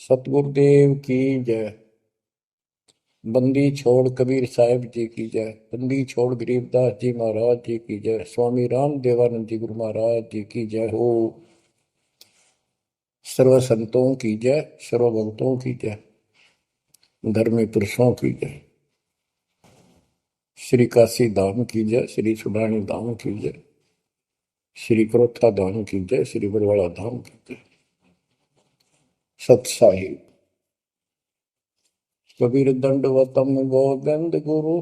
सतगुरुदेव की जय। बंदी छोड़ कबीर साहिब जी की जय। बंदी छोड़ गरीबदास जी महाराज जी की जय। स्वामी राम देवानंद जी गुरु महाराज जी की जय हो। सर्व संतों की जय, सर्व भक्तों की जय, धर्मी पुरुषों की जय। श्री काशी धाम की जय, श्री सुडानी धाम की जय, श्री क्रोथा धाम की जय, श्री बरवाड़ा धाम की जय। सत साहिब कबीर दंडवतम गोविंद गुरु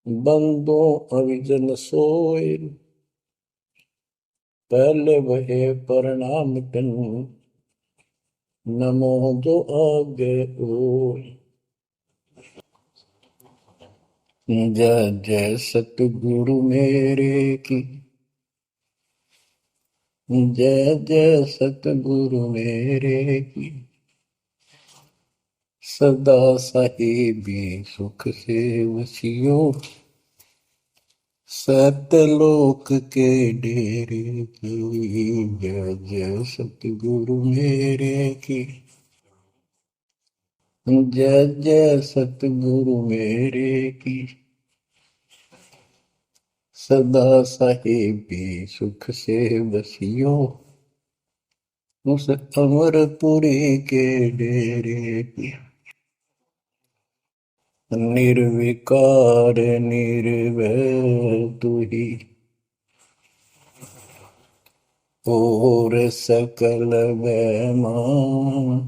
बंदो अविजन सोए। पहले वहे प्रणाम कन नमो जो आगे ओय। जय जय सतगुरु मेरे की, जय जय सतगुरु मेरे की। सदा साहिबी सुख से वसियो, सतलोक के डेरे की। जय जय सतगुरु मेरे की, जय जय सतगुरु मेरे की। सदा साहिबी सुख से बसियो, उस अमरपुरी के डेरे की। निर्विकार निर्भय तू ही, और सकल वैमान।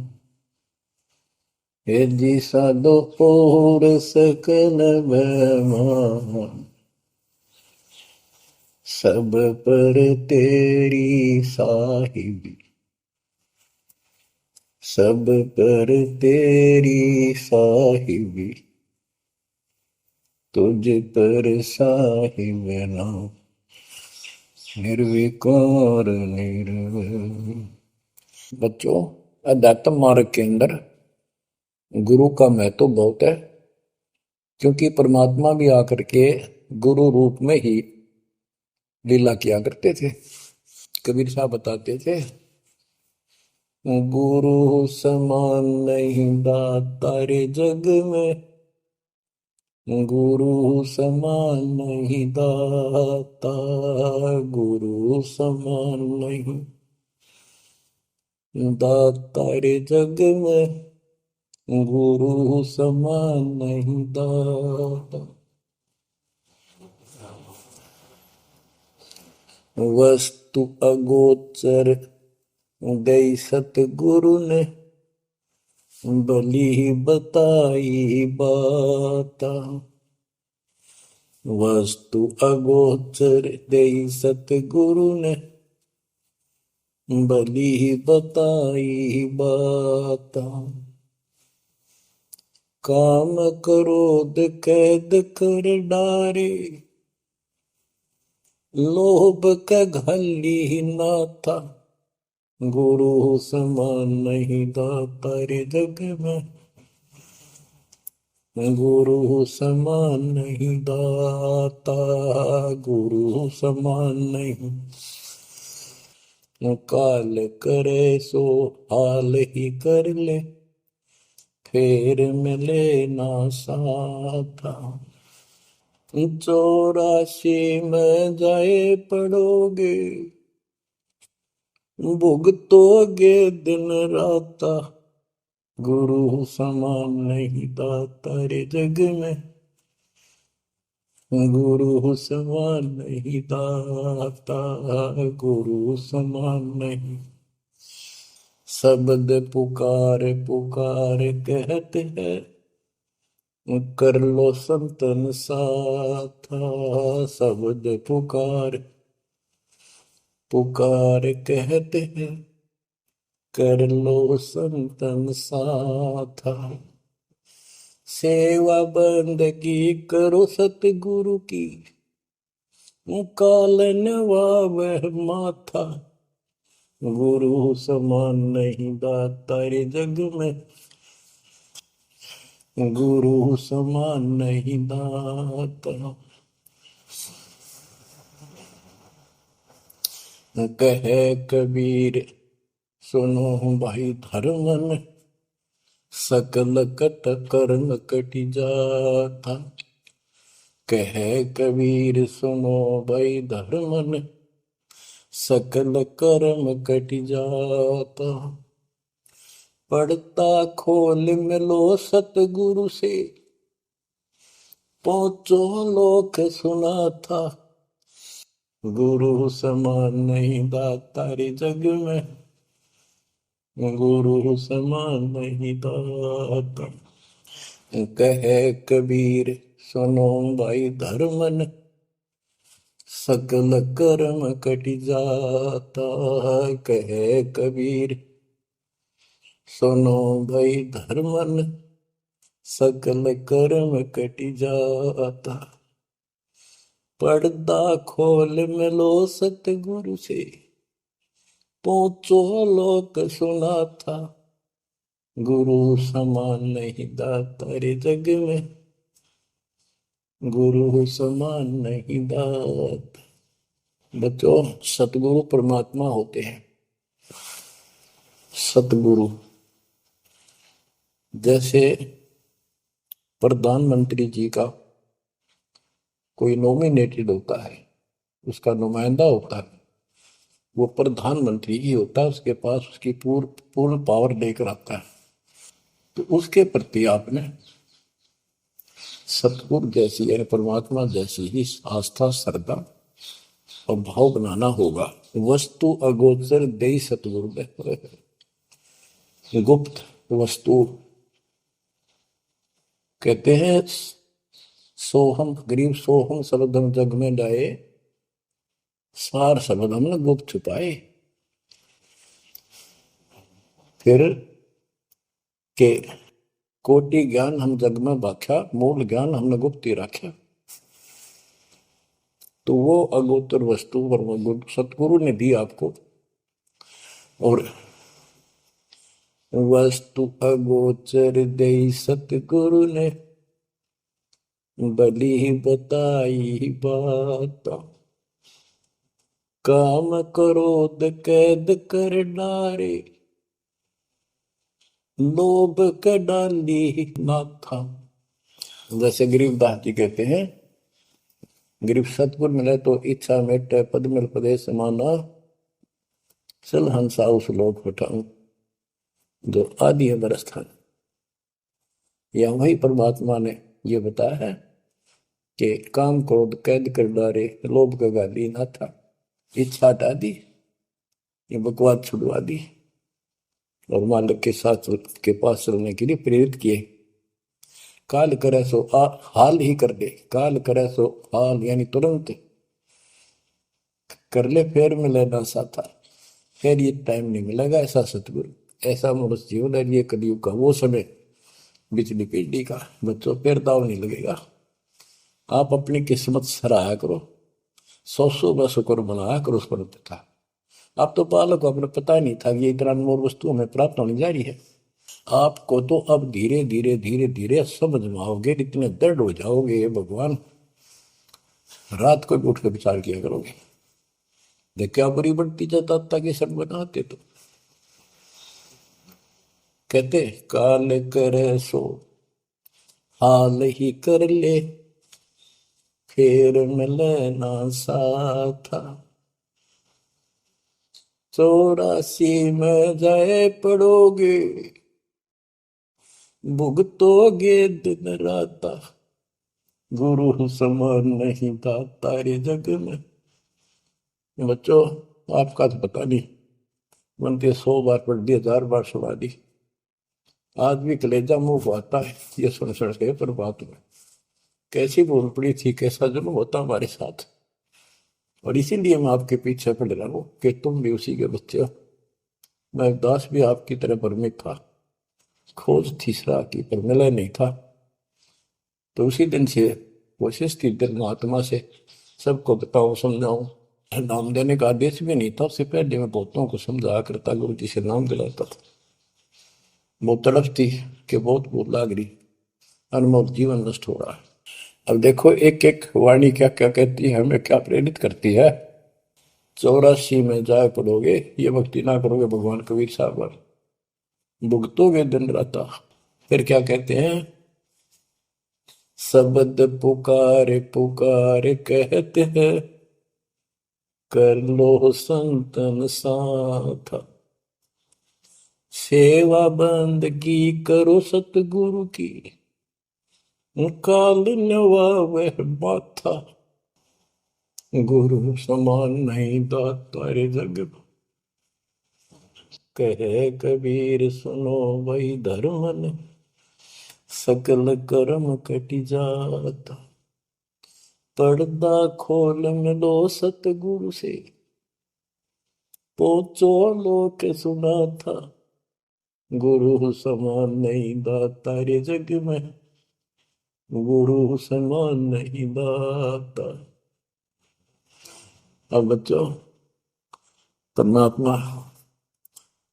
हे जी साधो और सकल वैमान। सब पर तेरी साहिबी, सब पर तेरी साहिबी। तुझ पर साहिब नाम, निर्विकार निर्भय। बच्चों, अध्यात्म मार्ग के अंदर गुरु का महत्व बहुत है, क्योंकि परमात्मा भी आकर के गुरु रूप में ही लीला किया करते थे। कबीर साहब बताते थे, गुरु समान नहीं दाता रे जग में, गुरु समान नहीं दाता, गुरु समान नहीं दाता रे जग में, गुरु समान नहीं दाता। वस्तु अगोचर गई सतगुरु ने, भली बताई बाता। वस्तु अगोचर गई सतगुरु ने, भली बताई बाता। काम क्रोध कैद कर डारे, लोभ का घली ना था। गुरु समान नहीं दाता रे जग में, गुरु समान नहीं दाता, गुरु समान नहीं। काल करे सो हाल ही कर ले, फेर मिले ना साथा। 84 में जाए पड़ोगे, भुगतोगे दिन राता। गुरु समान नहीं दाता रे जग में, गुरु समान नहीं दाता, गुरु समान नहीं। शब्द पुकार पुकार कहते हैं, कर लो संतन साथा। शब्द पुकार पुकार कहते हैं, कर लो संतन साथा। सेवा बंदगी करो सतगुरु की, काल नवावह माथा। गुरु समान नहीं दाता रे जग में, गुरु समान नहीं दाता। कहे कबीर सुनो भाई धर्मन, सकल कट कर्म कटि जाता। कह कबीर सुनो भाई धर्मन, सकल कर्म कटि जाता। पढ़ता खोल मिलो सतगुरु से, पहुंचो लोक सुना था। गुरु समान नहीं दाता रे जग में, गुरु समान नहीं दाता। कहे कबीर सुनो भाई धर्मन, सकल कर्म कटि जाता। कहे कबीर सुनो भाई धर्मन, सकल कर्म कटि जाता। पर्दा खोल मिलो सतगुरु से, पहुंचो लोक सुना था। गुरु समान नहीं दाता रे जग में, गुरु समान नहीं दाता। बच्चों, सतगुरु परमात्मा होते हैं। सतगुरु जैसे प्रधानमंत्री जी का कोई नॉमिनेटेड होता है, उसका नुमाइंदा होता है, वो प्रधानमंत्री ही होता है, उसके पास उसकी पूर्ण पावर लेकर आता है। तो उसके प्रति आपने सतगुरु जैसी यानी परमात्मा जैसी ही आस्था, श्रद्धा और भाव बनाना होगा। वस्तु अगोचर दे सतगुरु में, गुप्त वस्तु कहते हैं। सोहम गरीब सोहम शब्द जग में डाए, सार शब्द हमने गुप्त छुपाए। फिर के कोटि ज्ञान हम जग में बाख्या, मूल ज्ञान हमने गुप्त ही रखा। तो वो अगोचर वस्तु सतगुरु ने दी आपको। और वस्तु अगोचर दे सतगुरु ने, बलि बताई बात। काम क्रोध कैद कर डारे, लोभ का डाली ना था। जैसे गरीबदास जी कहते हैं, गरीब सतगुरु मिले तो इच्छा मेटे, पद मिल पदे समाना, चल हंसा उस लोक उठाऊं जो आदि है बरस था। या वही परमात्मा ने ये बताया है कि काम क्रोध कैद कर डारे, लोभ का गाली ना था। इच्छा हटा दी, ये बकवास छुड़वा दी और मालिक के साथ के पास चलने के लिए प्रेरित किए। काल करे सो हाल ही कर दे, काल करे सो हाल यानी तुरंत कर ले, फिर मिले ना साथा, फिर ये टाइम नहीं मिलेगा। ऐसा सतगुरु, ऐसा मनुष्य जीवन है ये कलयुग का वो समय, बिजली पीढ़ी का। बच्चों, फिर दाव नहीं लगेगा। आप अपनी किस्मत सराहा करो, सौ ब शुक्र बनाया करो उस पर था। आप तो बालक को अपने पता ही नहीं था कि ये इतना अनमोल वस्तु हमें प्राप्त होने जा रही है। आपको तो अब धीरे धीरे धीरे धीरे समझ में आओगे, इतने दृढ़ हो जाओगे ये भगवान, रात को भी उठ कर विचार किया करोगे। देख क्या बुरी बढ़ती जाता ताकि सब बनाते। तो कहते काल करे सो हाल ही कर ले, फिर मिले ना साथा। 84 में जाए पड़ोगे, भुगतोगे दिन राता। गुरु समान नहीं था तारे जग में। बच्चों, आपका तो पता नहीं, बनते 100 बार पढ़ दी, 1000 बार सुना दी, आज भी कलेजा मुंह आता है ये सुन के। पर बात में कैसी भूल पड़ी थी, कैसा जुल्म होता हमारे साथ। और इसीलिए मैं आपके पीछे पड़ रहा हूँ कि तुम भी उसी के बच्चे हो। मैं दास भी आपकी तरह भ्रमित था, खोज थी सराह की पर मिला नहीं था। तो उसी दिन से कोशिश थी दिल महात्मा से सबको बताऊं, समझाऊं। नाम देने का आदेश भी नहीं था, उससे पहले मैं बहुतों को समझाया करता, गुरु जी से नाम दिलाता था। बहुत तड़फ थी कि बहुत भूल लाग रही, अनमोल जीवन नष्ट हो रहा है। अब देखो एक एक वाणी क्या क्या कहती है, हमें क्या प्रेरित करती है। 84 में जाए पड़ोगे, ये भक्ति ना करोगे भगवान कबीर साहब पर, भुगतोगे दिन राता। फिर क्या कहते हैं, शब्द पुकार पुकार कहते हैं, कर लो संतन साथ, सेवा बंदगी करो सतगुरु की, काल नवावे माथा, गुरु समान नहीं दाता रे जग में। कहे कबीर सुनो वही धर्मन, सकल कर्म कटि जाता, पर्दा खोल मिलो सतगुरु से, पोचो लोक सुना था, गुरु समान नहीं दाता रे जग में, गुरु समान नहीं दाता। अब बच्चों, परमात्मा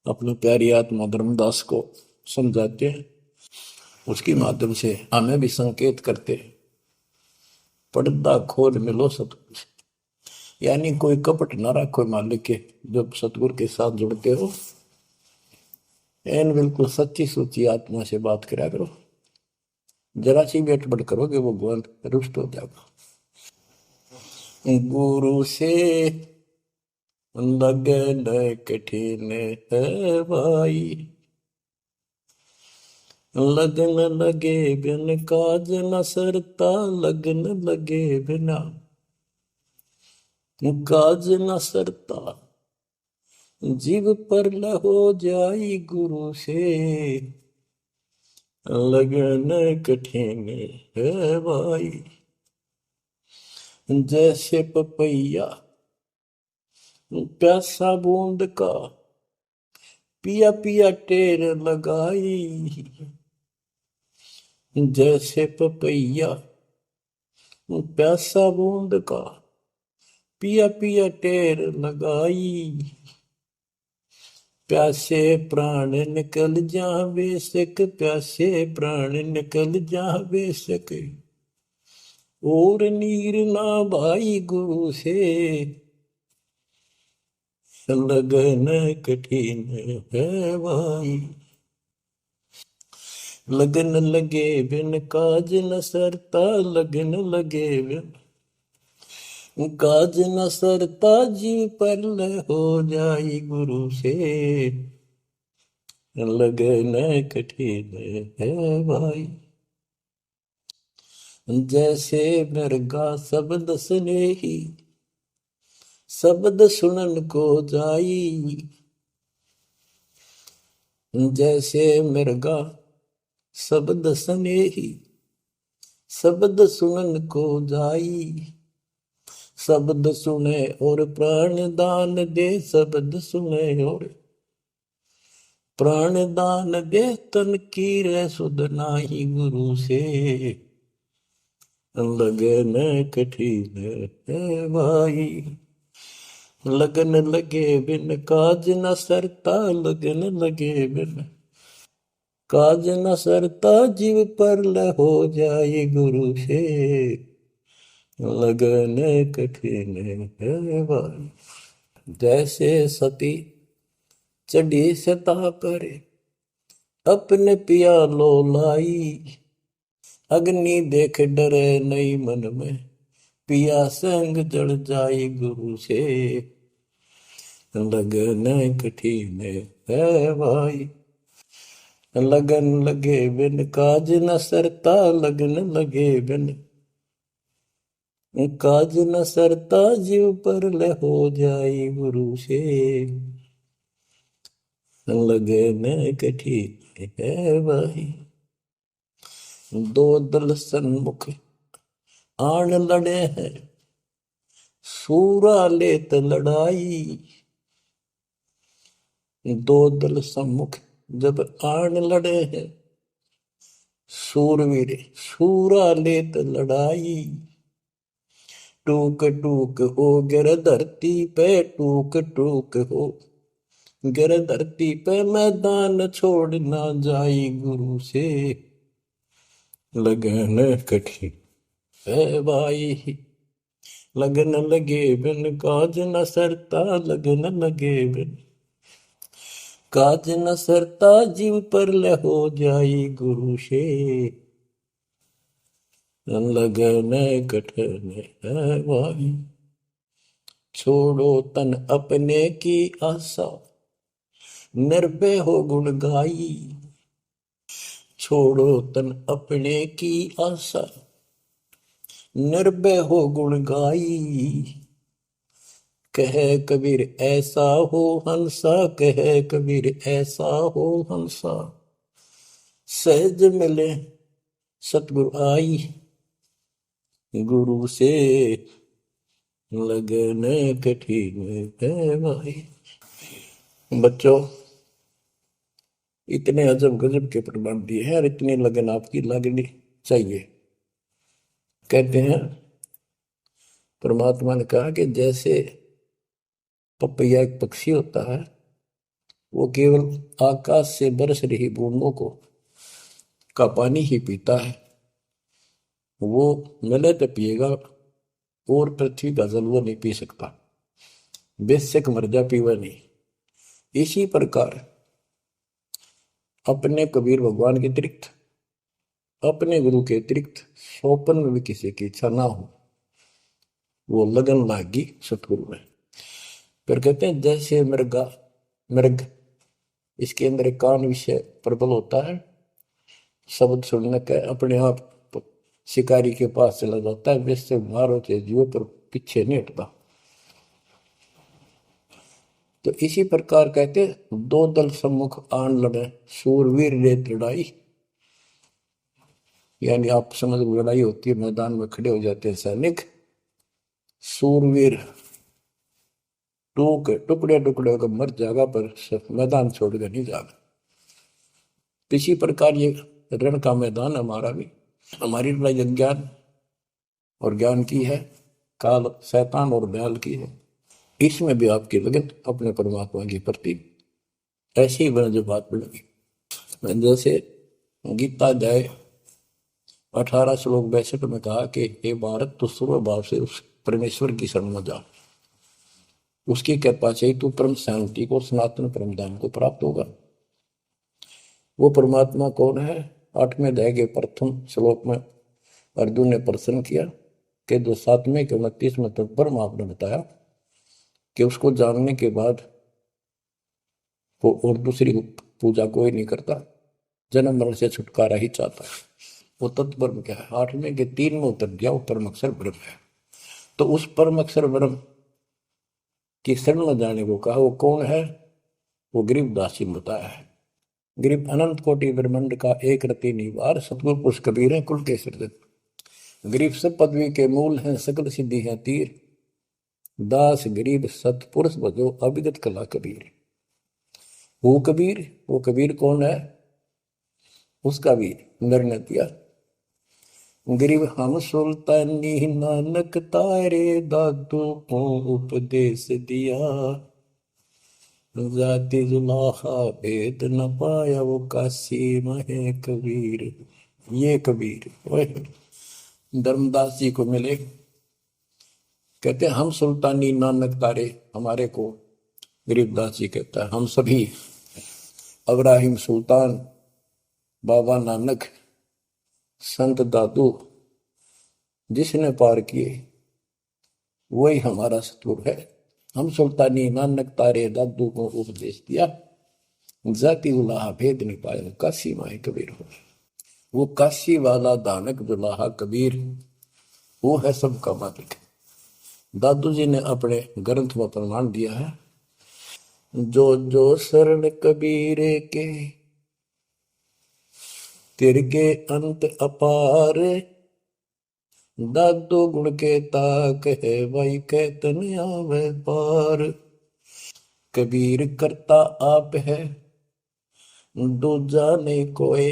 अपनी प्यारी आत्मा धर्मदास को समझाते हैं, उसके माध्यम से हमें भी संकेत करते हैं, पर्दा खोल मिलो सतगुरु से। यानी कोई कपट ना रखो मालिक के, जब सतगुरु के साथ जुड़ते हो, एन बिल्कुल सच्ची सुची आत्मा से बात करा करो। जरा सी भी अटपट करोगे वो भगवान रुष्ट हो जाएगा। गुरु से लगन कठिन है भाई, लगन लगे बिन काज न सरता, लगन लगे बिना काज न सरता, जीव पर हो जाई गुरु से, लगन कठिन है भाई। जैसे पपैया प्यासा बूंद का, पिया पिया टेर लगाई, जैसे पपैया प्यासा बूंद का, पिया पिया टेर लगाई, प्यासे प्राण निकल जा बेशक, प्यासे प्राण निकल जा बेशक, और नीर ना भाई गुरु से, लगन कठिन है भाई। लगन लगे बिन काज न सरता, लगन लगे बिन काज न सरता, जीव पर हो जाई गुरु से, लगन कठिन है भाई। जैसे मृगा शब्द स्नेही, शब्द सुनन को जाई, जैसे मृगा शब्द स्नेही, शब्द सुनन को जाई, शब्द सुने और प्राण दान दे, शब्द सुने और प्राण दान दे, तन की रे सुध नाही गुरु से, लगन कठिन है भाई। लगन लगे बिन काज न सरता, लगन लगे बिन काज न सरता, जीव पर हो जाए गुरु से, लगन कठिन है भाई। जैसे सती चढ़ी सता करे, अपने पिया लो लाई, अग्नि देख डरे नहीं मन में, पिया संग जड़ जाए गुरु से, लगन कठिन है भाई। लगन लगे बिन काज न सरता, लगन लगे बिन काज न सरता, जीव पर हो जाए गुरु से, लगन कठिन है भाई। दो दल सन्मुख आन लड़े हैं, सूरा लेत लड़ाई, दो दल सम्मुख जब आन लड़े हैं, सूरवीर सूरा लेत लड़ाई, टूक टूक हो गिर धरती पे, टूक टूक हो गिर धरती पे, मैदान छोड़ ना जाई गुरु से, लगन कठिन है भाई। लगन लगे बिन काज न सरता, लगन लगे बिन काज न सरता, जीव पर ले हो जाई गुरु से, लगन कठन है भाई। छोड़ो तन अपने की आशा, निर्भय हो गुण गाई। छोड़ो तन अपने की आशा, निर्भय हो गुण गाई। कहे कबीर ऐसा हो हंसा, कहे कबीर ऐसा हो हंसा, सहज मिले सतगुरु आई। गुरु से लगन कठिन है भाई। बच्चों, इतने अजब गजब के प्रमाण दिए हैं और इतनी लगन आपकी लगनी चाहिए। कहते हैं परमात्मा ने कहा कि जैसे पपैया एक पक्षी होता है, वो केवल आकाश से बरस रही बूंदों को का पानी ही पीता है, वो मिले तो पिएगा, और पृथ्वी का जल वो नहीं पी सकता, बेशक मर जा पीवा नहीं। इसी प्रकार अपने कबीर भगवान के अतिरिक्त, अपने गुरु के अतिरिक्त सोपन में भी किसी की इच्छा ना हो, वो लगन लागी सतगुरु में। फिर कहते हैं जैसे मृगा, मृग इसके अंदर एक कान विषय प्रबल होता है, शब्द सुनने का अपने आप शिकारी के पास चला जाता है, वैसे बाहर होते जीवों पर पीछे नहीं हटता। तो इसी प्रकार कहते दो दल सम्मुख आन लड़े, सूरवीर रेत लड़ाई। यानी आप समझ लड़ाई होती है, मैदान में खड़े हो जाते हैं सैनिक, सूरवीर टूक टुकड़े टुकड़े होकर मर जाएगा, पर मैदान छोड़कर नहीं जाएगा। इसी प्रकार ये रण का मैदान हमारा भी, हमारी लड़ाई अज्ञान और ज्ञान की है, काल शैतान और दयाल की है। इसमें भी आपकी लगन अपने परमात्मा के प्रति ऐसी ही बन जो बात बढ़ेगी। जैसे गीता अध्याय 18 श्लोक 62 में कहा कि हे भारत, तो सर्व भाव से उस परमेश्वर की शरण में जा, उसकी कृपा से तू परम शांति को, सनातन परम धाम को प्राप्त होगा। वो परमात्मा कौन है? 8वें अध्याय के प्रथम श्लोक में अर्जुन ने प्रश्न किया कि जो 7वें के 29वें तक परम आपने बताया कि उसको जानने के बाद वो और दूसरी पूजा कोई नहीं करता, जन्म मरण से छुटकारा ही चाहता है। वो तत्परम क्या है? 8वें के 3 में उत्तर दिया, वो परम अक्षर ब्रह्म है। तो उस परम अक्षर ब्रह्म की शरण में जाने को कहा। वो कौन है? वो गरीबदास जी बताया है। गरीब अनंत कोटि ब्रह्मांड का एक रति निवार, सतगुरु पुरुष कबीर है कुल के सृजन। गरीब सब पदवी के मूल हैं, सकल सिद्धि है तीर, दास गरीब सतपुरुष भजो अभिगत कला कबीर। वो कबीर, वो कबीर कौन है? उसका भी निर्णय दिया। गरीब हम सुल्तानी नानक तारे, दादू को उपदेश दिया, जाति जुलाहा भेद न पाया, वो काशी महे कबीर। ये कबीर धर्मदास जी को मिले, कहते हैं हम सुल्तानी नानक तारे, हमारे को गरीबदास जी कहता है हम सभी अब्राहिम सुल्तान, बाबा नानक, संत दादू जिसने पार किए वही हमारा सतगुरु है। हम सुल्तानी नानक तारे, दादू को उपदेश दिया, जाति उलाहा भेद नहीं पाया, काशी माए कबीर हो। वो काशी वाला दानक दुलाहा कबीर, वो है सबका मालिक। दादू जी ने अपने ग्रंथ में प्रमाण दिया है, जो जो शरण कबीर के तिरके अंत अपार, दादू गुण के ताक है भाई कहतन आवे पार। कबीर करता आप है दूजा नहीं कोई,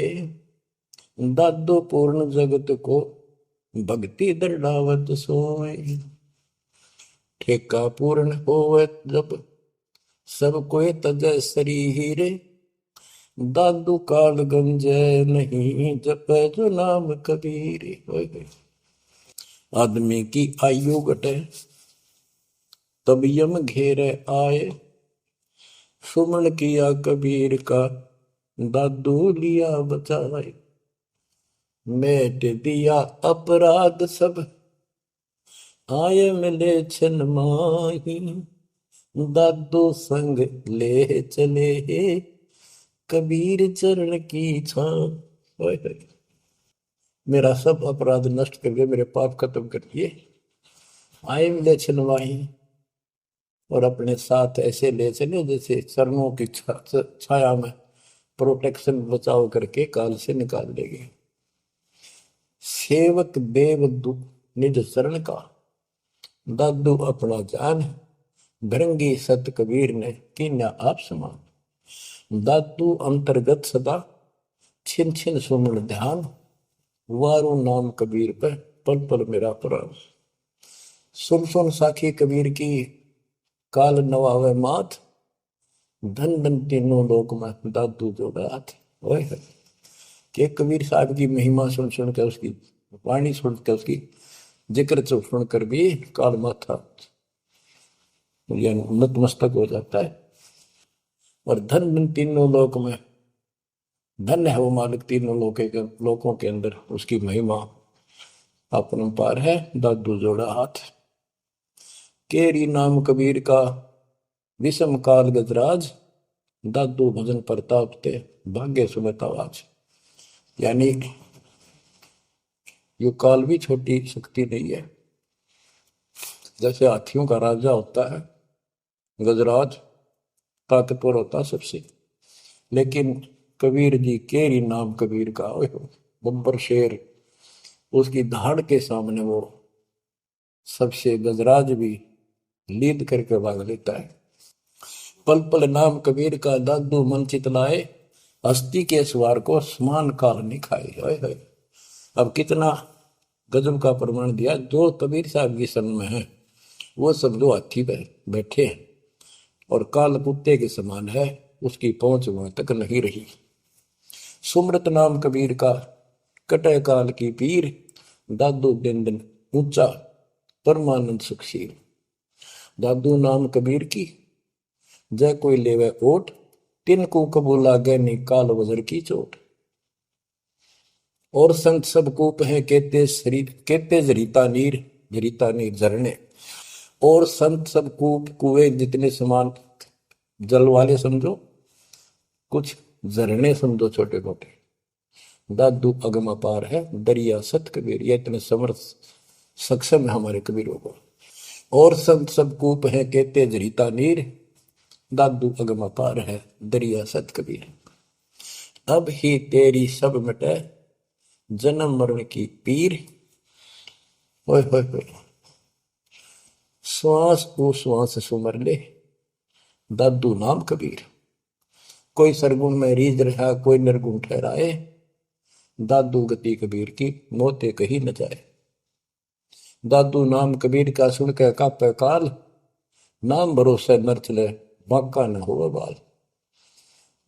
दादू पूर्ण जगत को भक्ति दृढ़ावत सोए। ठेका पूर्ण होवे जब सब कोई तजय शरीर, दादू काल गंजय नहीं जपे जो नाम कबीर। आदमी की आयु घटे, तब यम घेरे आए। सुमन किया कबीर का, दादू लिया बचाए। मेट दिया अपराध सब, आए मिले छन माही। दादू संग ले चले, कबीर चरण की छां। मेरा सब अपराध नष्ट कर दिए, मेरे पाप खत्म कर दिए। आए मिले छन माही, और अपने साथ ऐसे ले चले जैसे चरणों की छाया में प्रोटेक्शन बचाव करके काल से निकाल लेंगे। सेवक देव निज शरण का, दादू अपना जान। भृंगी सत कबीर ने कीन्या आप समान। दादू अंतर्गत सदा, छिन छिन सुमन ध्यान। वारू नाम कबीर पे, पल पल मेरा प्राण। सुन सुन साखी कबीर की, काल नवावे माथ। धन धन तीनों लोक में, दादू जोड़ा हाथ। कि कबीर साहब की महिमा सुन सुन के, उसकी वाणी सुन के, उसकी जिक्र सुन कर भी काल माथा नतमस्तक हो जाता है। और धन धन तीनों लोक में, धन है वो मालिक तीनों लोकों के अंदर, उसकी महिमा अपरंपार है। दादू जोड़ा हाथ। केरी नाम कबीर का, विषम काल गजराज। दादू भजन प्रताप ते, भाग्य सुबह आवाज। यानी ये काल भी छोटी शक्ति नहीं है। जैसे हाथियों का राजा होता है गजराज, ताकतवर होता सबसे, लेकिन कबीर जी केरी नाम कबीर का, बब्बर शेर, उसकी धाड़ के सामने वो सबसे गजराज भी लीद करके भाग लेता है। पल पल नाम कबीर का, दादू मन चितलाए। हस्ती के सवार को समान काल नहीं खाए। अब कितना गजब का प्रमाण दिया। जो कबीर साहब की शरण में है वो सब जो हाथी पे बैठे हैं, और काल कुत्ते के समान है, उसकी पहुंच वहां तक नहीं रही। सुमृत नाम कबीर का, कटे काल की पीर। दादू दिन दिन ऊंचा, परमानंद सुखशील। दादू नाम कबीर की, जय कोई लेवे ओट। तिनको कबूल लागे नी काल वजर की चोट। और संत सब कूप है, कहते शरीर कहते जरीता नीर। जरीता नीर झरने। और संत सब कूप कुएं जितने समान, जल वाले समझो, कुछ झरने समझो छोटे मोटे। दादू अगम अपार है, दरिया सत कबीर। ये इतने समर्थ सक्षम है हमारे कबीरों को। और संत सब कूप है, कहते जरीता नीर। दादू अगम अपार है, दरिया सत कबीर। अब ही तेरी सब मिटे, जन्म मरण की पीर। ओए होए होए, श्वास को श्वास सुमर ले, दादू नाम कबीर। कोई सरगुण में रीझ रहा, कोई निर्गुण ठहराए। दादू गति कबीर की, मोते कहीं न जाए। दादू नाम कबीर का, सुन के कापे काल। नाम भरोसे नर चले, बांका न हो बाल।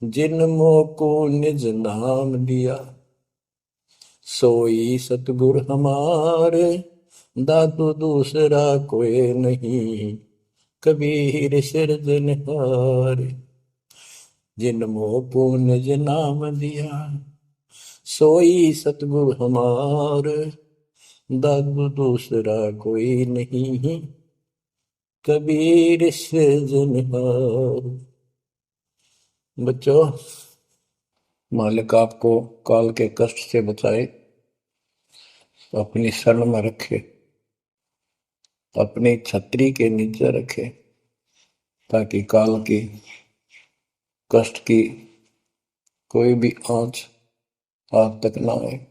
जिन मोह को निज नाम दिया, सोई सतगुर हमारे। दादू दूसरा कोई नहीं, कबीर सिरजनहार। जिन मोह को निज नाम दिया, सोई सतगुर हमार। दादू दूसरा कोई नहीं, कबीर सिरजनहार। बच्चों, मालिक आपको काल के कष्ट से बचाए, अपनी शरण में रखे, अपनी छतरी के नीचे रखे, ताकि काल की कष्ट की कोई भी आंच आप तक ना आए।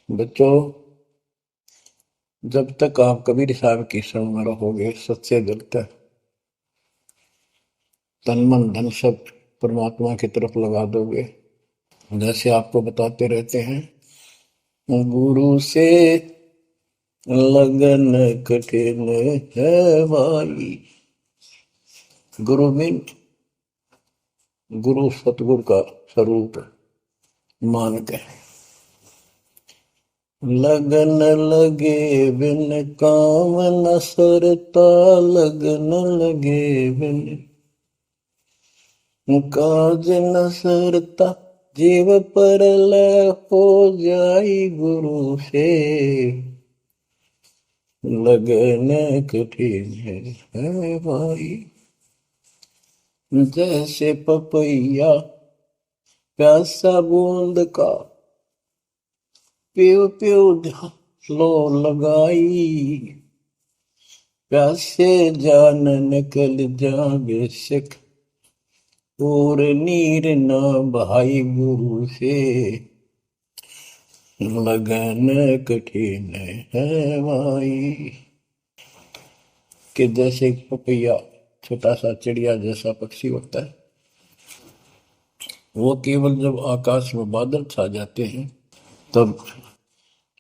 बच्चों, जब तक आप कबीर साहब की शरण में रहोगे, सच्चे दिल तक तन मन धन सब परमात्मा की तरफ लगा दोगे। जैसे आपको बताते रहते हैं, गुरु से लगन कठिन है भाई। गुरु मीन गुरु, सतगुरु का स्वरूप मान के लगन लगे बिन काम न सरता, लगन लगे बिन काज न सरता, जीव पर लय हो जाई गुरु से, लगन कठिन है भाई। जैसे पपैया प्यासा बूंद का, प्यो प्यो लो लगाई, प्यासे जान निकल जावे सिख, और नीर न भाई गुरु से, लगन कठिन है भाई। कि जैसे पपैया छोटा सा चिड़िया जैसा पक्षी होता है, वो केवल जब आकाश में बादल छा जाते हैं तब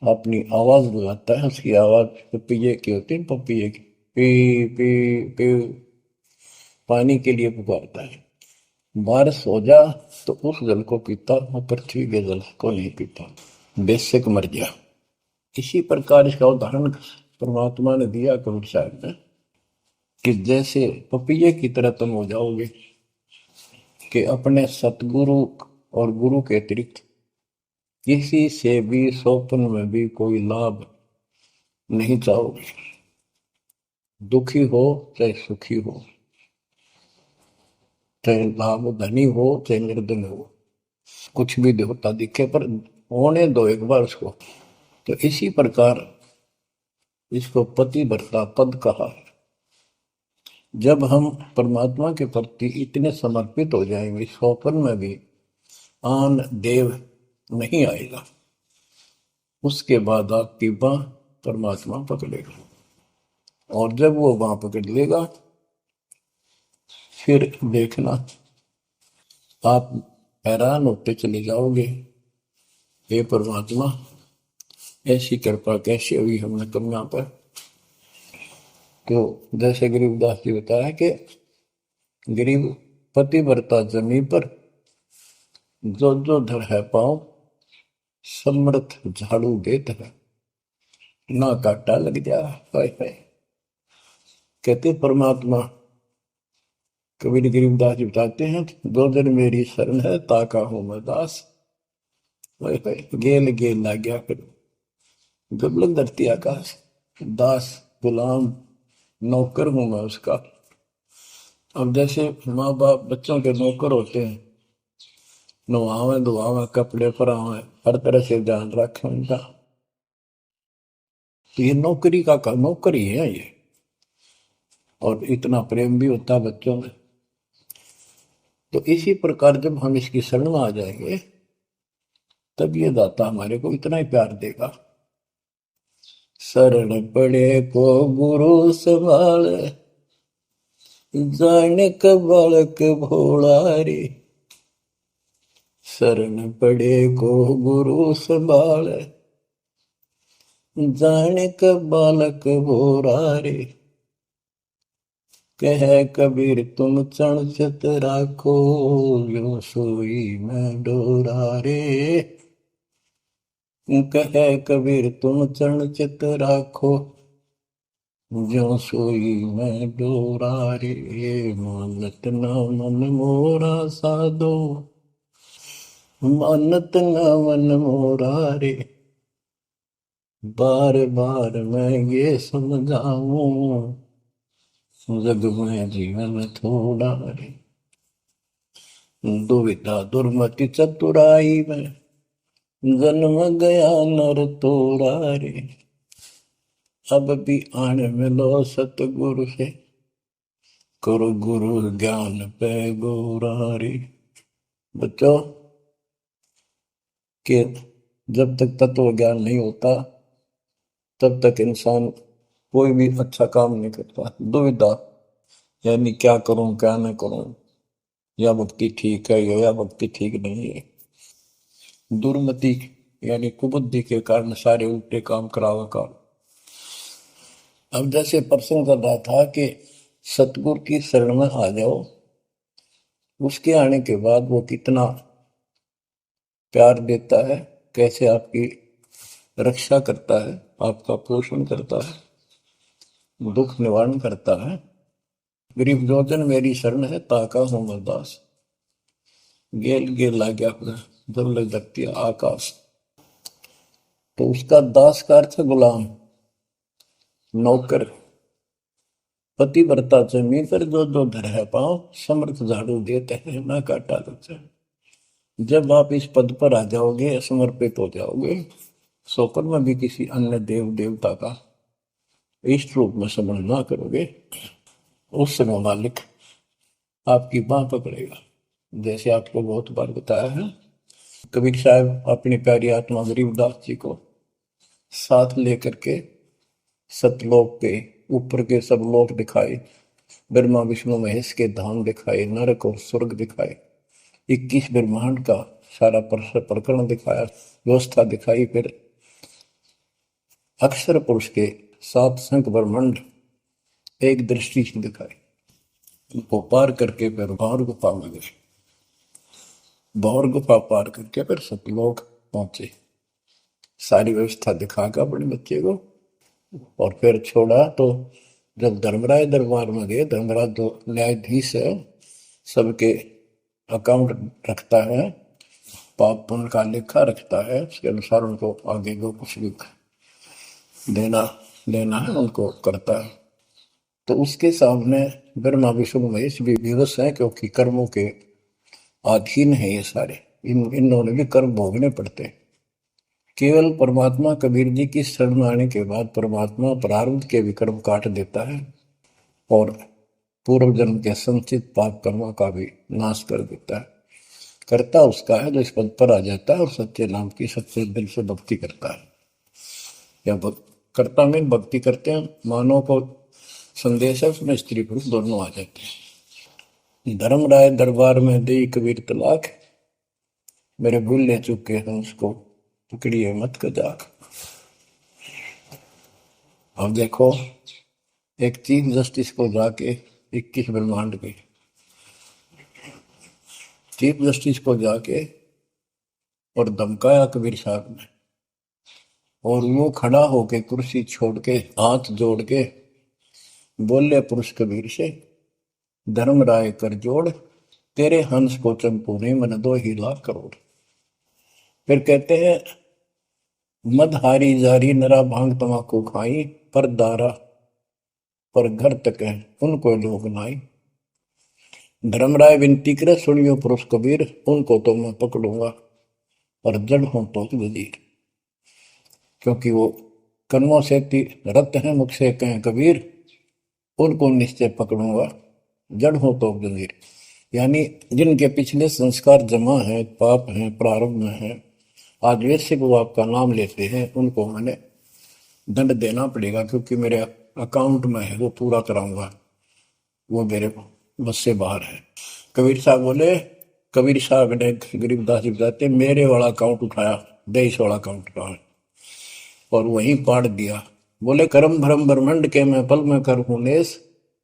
अपनी आवाज लगाता है। उसकी आवाज पपैये की होती है, पपैये की पी पी पी, पानी के लिए पुकारता है। बारिश हो जा तो उस जल को पीता, वो पृथ्वी के जल को नहीं पीता, बेशक मर गया। इसी प्रकार इसका उदाहरण परमात्मा ने दिया कबीर साहब ने, कि जैसे पपैये की तरह तुम हो जाओगे कि अपने सतगुरु और गुरु के अतिरिक्त किसी से भी स्वप्न में भी कोई लाभ नहीं चाहोगे। दुखी हो चाहे सुखी हो, चाहे लाभ धनी हो चाहे निर्धन हो, कुछ भी देवता दिखे पर होने दो एक बार उसको। तो इसी प्रकार इसको पतिव्रता पद कहा। जब हम परमात्मा के प्रति इतने समर्पित हो जाएंगे, स्वप्न में भी आन देव नहीं आएगा, उसके बाद आपकी बाह परमात्मा पकड़ेगा। और जब वो बाह पकड़ लेगा, फिर देखना आप हैरान होते चले जाओगे, हे परमात्मा ऐसी कृपा कैसे हुई हमने कन्या पर। तो जैसे गरीबदास जी बताया कि गरीब पतिव्रता जमी पर, जो जो धर है पाँव, समर्थ झाड़ू देत है, ना काटा लग जा। कहते परमात्मा, कबीर गरीबदास जी बताते हैं, दो दिन मेरी शरण है ताका हूं मैं दास, गेल गेल ला गया करो, दुर्लभ धरती आकाश, दास गुलाम नौकर हूं मैं उसका। अब जैसे माँ बाप बच्चों के नौकर होते हैं, नवावे धुआवे कपड़े परावे हर तरह से ध्यान रखें उनका, तो ये नौकरी का नौकरी है ये। और इतना प्रेम भी होता है बच्चों में। तो इसी प्रकार जब हम इसकी शरण में आ जाएंगे, तब ये दाता हमारे को इतना ही प्यार देगा। शरण पड़े को गुरु संभाले, जाने का बालक भोला रे, शरण पड़े को गुरु संभाले, जाने का बालक भोला रे, कह कबीर तुम चण चित राखो, यो सोई मैं डोरा रे, कह कबीर तुम चरण चित राखो, जो सोई मैं डोरा रे, मानत न मन मोरा साधो, मानत न मन मोरा रे, बार बार मैं ये समझाऊं, जग में जीवन थोड़ा रे, दुविधा दुर्मति चतुराई में जन्म गया नर तोड़ा रे, अब भी आन मिलो सतगुरु से, करो गुरु ज्ञान पे गोरा रे। बच्चों कि जब तक तत्व ज्ञान नहीं होता, तब तक इंसान कोई भी अच्छा काम नहीं करता। दुविधा यानी क्या करूं क्या न करूं, या भक्ति ठीक है या भक्ति ठीक नहीं है। दुर्मति यानी कुबुद्धि के कारण सारे उल्टे काम करावा का। अब जैसे प्रसंग कर रहा था कि सतगुरु की शरण में आ जाओ, उसके आने के बाद वो कितना प्यार देता है, कैसे आपकी रक्षा करता है, आपका पोषण करता है, दुख निवारण करता है। गरीब जोजन मेरी शरण है, ताका हूं मैं दास। गेल गेल ला गया पूरा, जब लग जाती है आकाश। तो उसका दास का अर्थ है गुलाम, नौकर। पति व्रता जमी पर जो जो धर है पाँव, समर्थ झाड़ू देते हैं ना काटा लगता है। जब आप इस पद पर आ जाओगे, समर्पित हो जाओगे, सोकर में भी किसी अन्य देव देवता का इष्ट रूप में समझ ना करोगे, उस समय मालिक आपकी बाह पकड़ेगा। जैसे आपको बहुत बार बताया है, कबीर साहब अपनी प्यारी आत्मा गरीबदास जी को साथ लेकर के सतलोक के ऊपर के सब लोक दिखाए, ब्रह्मा विष्णु महेश के धाम दिखाए, नरक और स्वर्ग दिखाए, 21 ब्रह्मांड का सारा प्रकरण दिखाया, व्यवस्था दिखाई। फिर अक्षर पुरुष के 7 संख ब्रह्मांड एक दृष्टि से दिखाए। उनको पार करके फिर भौर गुफा में गए, भौर गुफा पार करके फिर सतलोक पहुंचे, सारी व्यवस्था दिखाकर अपने बच्चे को, और फिर छोड़ा। तो जब धर्मराय दरबार में गए, धर्मराज जो न्यायाधीश है, सबके अकाउंट रखता है, पाप पुण्य का लेखा रखता है, उसके अनुसार उनको आगे जो कुछ भी देना लेना है उनको करता है। तो उसके सामने ब्रह्मा विष्णु महेश भी विवश है, क्योंकि कर्मों के अधीन है ये सारे, इन्होंने भी कर्म भोगने पड़ते हैं। केवल परमात्मा कबीर जी की शरण आने के बाद परमात्मा प्रारब्ध के भी कर्म काट देता है और पूर्व जन्म के संचित पाप कर्मों का भी नाश कर देता है। करता उसका है जो इस पद पर आ जाता है और सच्चे नाम की सच्चे दिल से भक्ति करता है। या करता में भक्ति करते हैं, मानव को संदेश है, उसमें स्त्री पुरुष दोनों आ जाते हैं। धर्मराय दरबार में दे कबीर तलाक, मेरे भूल ले चुके हैं उसको पकड़िए मत कजाक। अब देखो, एक चीफ जस्टिस को जाके 21 ब्रह्मांड के चीफ जस्टिस को जाके और धमकाया कबीर साहब ने, और वो खड़ा होके कुर्सी छोड़ के हाथ जोड़ के बोले पुरुष कबीर से, धर्मराय कर जोड़, तेरे हंस को चंपूने मन 2 लाख करोड़। फिर कहते हैं, मदहारी जारी नरा भांग तमाकू खाई, पर दारा पर घर तक है उनको लोग नाई। धर्मराय विनती करे, सुनियो पुरुष कबीर, उनको तो मैं पकड़ूंगा और जड़ हूं तो वजीर। क्योंकि वो कर्मों से रत हैं, मुख से कहें कबीर, उनको निश्चय पकड़ूंगा, जड़ हो तो वजीर। यानी जिनके पिछले संस्कार जमा है, पाप है, प्रारंभ में है, आज वैसे वो आपका नाम लेते हैं, उनको मैंने दंड देना पड़ेगा, क्योंकि मेरे अकाउंट में है, वो पूरा कराऊंगा, वो मेरे बस से बाहर है। कबीर साहब बोले, कबीर साहब ने गरीबदास जी बताते, मेरे वाला अकाउंट उठाया, 23 वाला अकाउंट का है, और वहीं पाड़ दिया। बोले, करम भरम ब्रह्मंड के मैं पल में कर हूं नेस,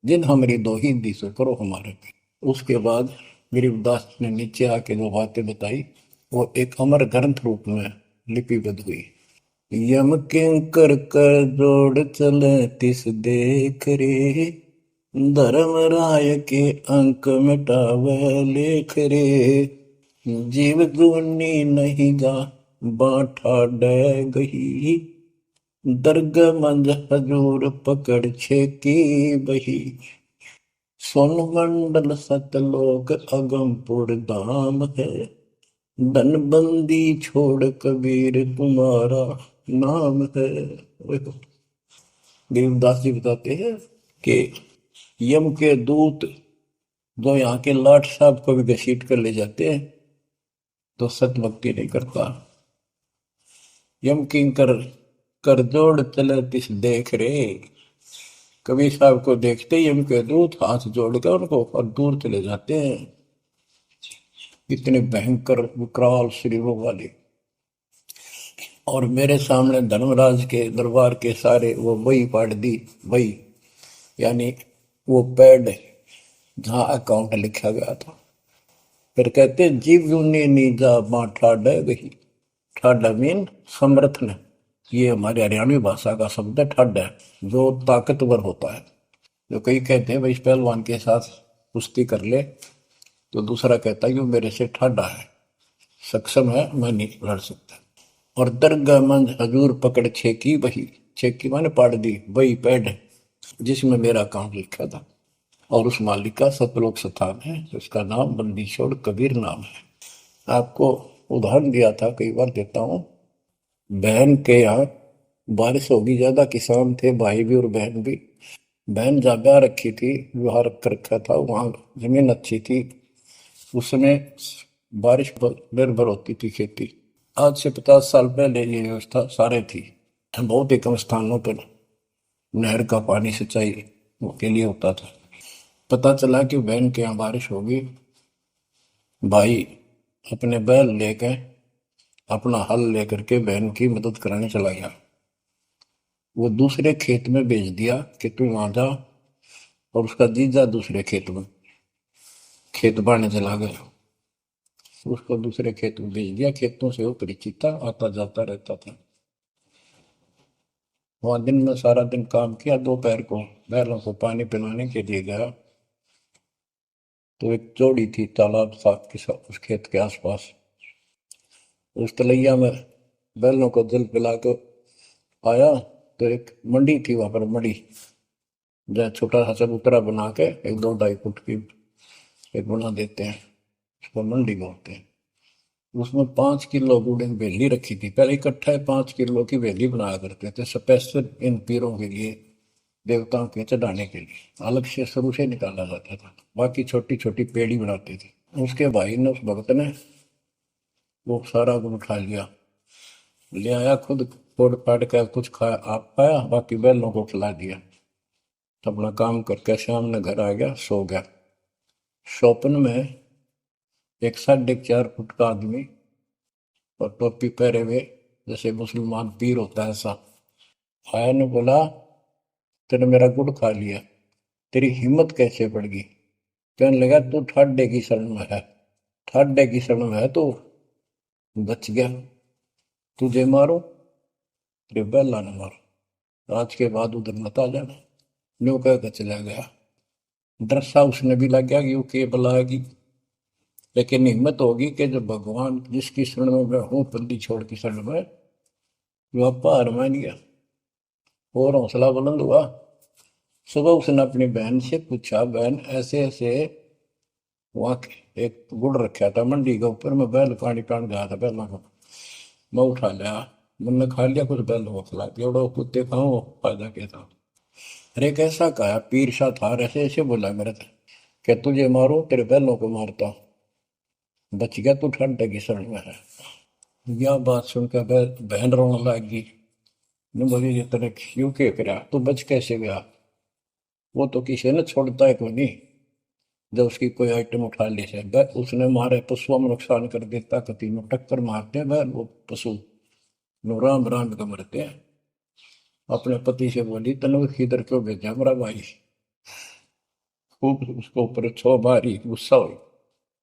जिन हमारी दो ही दी सो करो हमारे पे। उसके बाद गरीबदास ने नीचे आके जो बातें बताई, वो एक अमर ग्रंथ रूप में लिपिबद्ध हुई। यम किंकर कर जोड़ चले तिस देख रे, धर्म राय के अंक मिटावे लेख रे, जीव जूनी नहीं जा बाठा डे गही, दर्ग मंज हजूर पकड़ छेकी बही, सोन मंडल सतलोक अगमपुर धाम है, धनबंदी छोड़ कबीर तुम्हारा नाम है। गरीबदास जी बताते हैं कि यम के दूत जो यहाँ के लाट साहब को भी घसीट कर ले जाते हैं, तो सत भक्ति नहीं करता। यम किंकर कर जोड़ चले तिस देख रे, कबीर साहब को देखते ही यम के दूत हाथ जोड़कर उनको और दूर चले जाते हैं। इतने भयंकर विकराल शरीरों वाले। और मेरे सामने धर्मराज के दरबार के सारे वो वही पाड़ दी, वही यानी वो पैड जहां अकाउंट लिखा गया था। फिर कहते, जीव यूनी नीजा मां ठाडा गही, ठाडा मीन समर्थ ने, ये हमारे हरियाणवी भाषा का शब्द है, ठड है, जो ताकतवर होता है। जो कई कहते हैं भाई इस पहलवान के साथ कुश्ती कर ले, तो दूसरा कहता है कि वो मेरे से ठाडा है, सक्षम है, मैं नहीं लड़ सकता। और दरगाह मंज हजूर पकड़ छेकी वही, छेकी माने पाड़ दी वही पैड जिसमें मेरा काम लिखा था। और उस मालिक का सतलोक स्थान है, उसका नाम बंदी छोड़ कबीर नाम है। आपको उदाहरण दिया था, कई बार देता हूँ। बहन के यहाँ बारिश होगी ज्यादा, किसान थे भाई भी और बहन भी। बहन जगह रखी थी, विवाह रख रखा था, वहां जमीन अच्छी थी, उसमें बारिश पर निर्भर होती थी खेती। आज से 50 साल पहले ये व्यवस्था सारे थी। बहुत ही कम स्थानों पर नहर का पानी सिंचाई के लिए होता था। पता चला कि बहन के यहाँ बारिश होगी, भाई अपने बैल लेकर, अपना हल लेकर के बहन की मदद कराने चला गया। वो दूसरे खेत में भेज दिया कि तू वहां जा, और उसका जीजा दूसरे खेत में खेत बाड़ने चला गया। उसको दूसरे खेत में भेज दिया, खेतों से वो परिचित था, आता जाता रहता था। वहां दिन में सारा दिन काम किया, दोपहर को बैलों को पानी पिलाने के लिए गया, तो एक जोड़ी थी तालाब साथ के साथ उस खेत के आसपास। उस तलैया में बैलों को जल पिला कर आया, तो एक मंडी थी, वहां पर मंडी, जहाँ छोटा सा चबूतरा बना के 1-2 ढाई फुट की एक बना देते हैं, उसको मंडी बोलते हैं। उसमें 5 किलो गुड़ की वेली रखी थी, पहले इकट्ठा 5 किलो की वेली बनाया करते थे, स्पेशल इन पीरों के लिए, देवताओं के चढ़ाने के लिए अलग से शुरू से निकाला जाता था। बाकी छोटी छोटी पेड़ी बनाते थे। उसके भाई ने, उस भक्त ने, वो सारा गुड़ खा लिया, ले आया खुद, फोड़ फाड़ कर कुछ खाया, आप खाया, बाकी बैलों को खिला दिया। तो अपना काम करके शाम में घर आ गया, सो गया। स्वप्न में एक 4.5 फुट का आदमी और टोपी पहरे हुए, जैसे मुसलमान पीर होता है ऐसा, आया ने बोला, तेने मेरा गुड़ खा लिया, तेरी हिम्मत कैसे बढ़ गई? कहने लगा, तू ठाड्डे की शरण में है, ठाड्डे की शरण में है तो बच गया, तुझे मारो, तेरे बैला ने मारो, आज के बाद उधर मत आ जाना। न्यू कह के चला गया। डर सा उसने भी लग गया कि वो के बुलाएगी, लेकिन हिम्मत होगी कि जब भगवान जिसकी शरण में मैं हूँ, बंदी छोड़ की शरण में, वो अप्पा हार मान गया और हौसला बुलंद हुआ। सुबह उसने अपनी बहन से पूछा, बहन ऐसे ऐसे, वहां एक गुड़ रखा था मंडी के ऊपर, मैं बैल पानी पान गया था बैलों को, मैं उठा लिया, मैंने खा लिया, कुछ बैलों को खिला दिया, उड़ो कुत्ते खाओ, फायदा क्या था? अरे कैसा कहा, पीर सा था, ऐसे ऐसे बोला मेरे से, क्या तुझे मारो, तेरे बैलों को मारता, बच गया, तू ठंड की शरण में है। यह बात सुनकर बहन रोने लगी। ने बोली, ये तेरे क्यों के करा, तू बच कैसे गया? वो तो किसी ने छोड़ता है कोई नहीं, जब उसकी कोई आइटम उठा ली से उसने मारे पशुओं में नुकसान कर देता, कति में टक्कर मारते हैं बैल, वो पशु नो राम राम का मरते हैं। अपने पति से बोली, तनु इधर क्यों भेजा मेरा भाई? खूब उसको ऊपर छो मारी, गुस्सा हुई।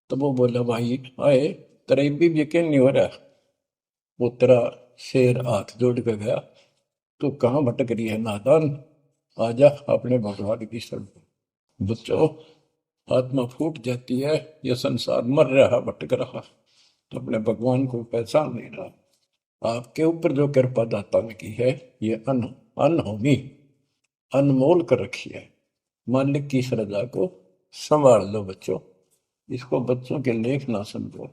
तब वो बोला, भाई आए, तेरा भी यकीन नहीं हो रहा? वो तेरा शेर हाथ जोड़ के गया, तू कहाँ भटक रही है नादान, आजा अपने भगवान की शरण। बच्चों, आत्मा फूट जाती है, यह संसार मर रहा, भटक रहा, तो अपने भगवान को पहचान नहीं रहा। आपके ऊपर जो कृपा दाता ने की है, ये अनहोनी, अनमोल कर रखी है। मालिक की श्रद्धा को संभाल लो बच्चों, इसको बच्चों के लेख ना समझो।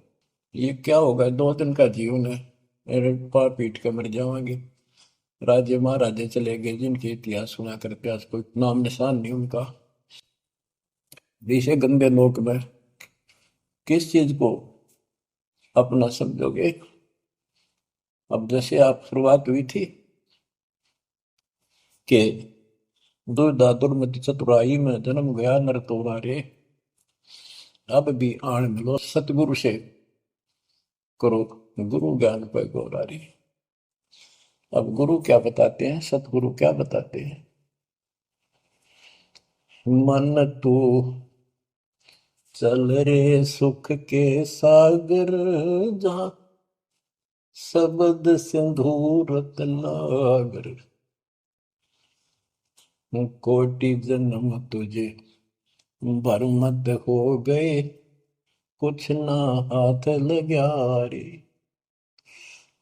ये क्या होगा, 2 दिन का जीवन है, मेरे पार पीट के मर जाओगे। राजे महाराजे चले गए, जिनके इतिहास सुना करते, आज कोई नाम निशान नहीं उनका। इसे गंदे लोक में किस चीज को अपना समझोगे? अब जैसे आप शुरुआत हुई थी कि दुर्धा दुर्मति चतुराई में जन्म गया नर तोरा रे, अब भी आन मिलो सतगुरु से, करो गुरु ज्ञान पर गौरा रे। अब गुरु क्या बताते हैं, सतगुरु क्या बताते हैं? मन तू चल रे सुख के सागर, जहाँ शब्द सिंधु रत्नागर, कोटि जन्म तुझे बरमत हो गए, कुछ ना हाथ लग्या रे।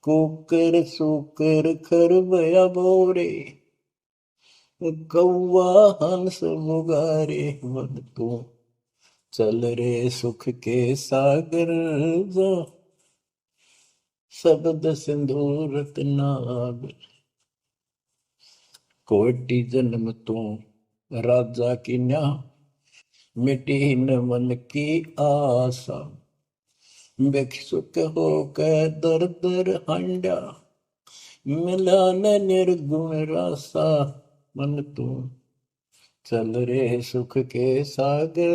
कुकर सुकर खरबया बोरे, कौआ हंस मुगारे। मन तू चल रे सुख के सागर जा, शब्द सिंधु रत्नागर। कोटि जन्म तू राजा की न्या, मिटी न मन की आशा। भिक्षुक होकर दर दर हंडा, मिला न निर्गुण रासा। मन तू चल रे सुख के सागर